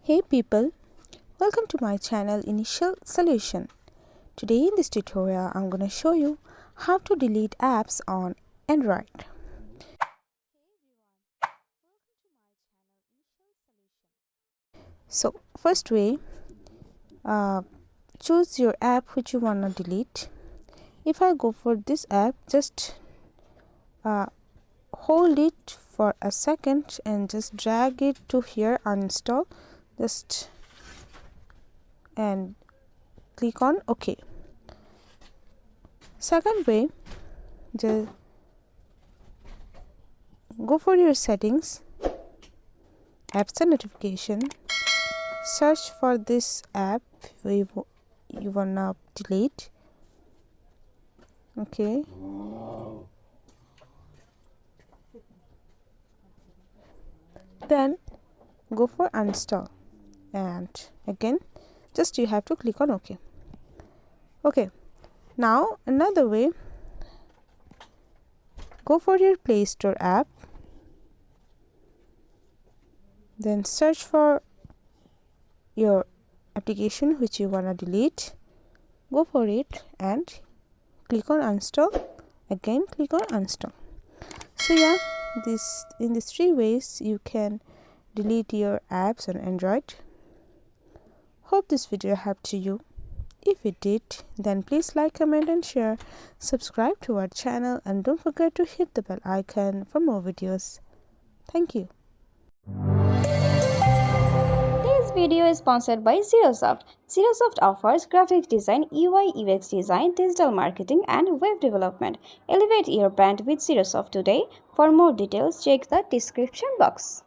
Hey people, welcome to my channel Initial Solution. Today in this tutorial I'm going to show you how to delete apps on Android. So first way, choose your app which you want to delete. If I go for this app, just hold it for a second and just drag it to here, uninstall, and click on OK. Second way, just go for your settings, apps and notification, search for this app you wanna delete. Okay, then go for uninstall, and again just you have to click on OK. Now another way, go for your Play Store app, then search for your application which you wanna delete, go for it and click on uninstall, again click on uninstall. So yeah, in these three ways you can delete your apps on Android. Hope this video helped you. If it did, then please like, comment and share. Subscribe to our channel and don't forget to hit the bell icon for more videos. Thank you. This video is sponsored by Zoft. Zoft offers graphic design, UI UX design, digital marketing and web development. Elevate your brand with Zoft today. For more details, check the description box.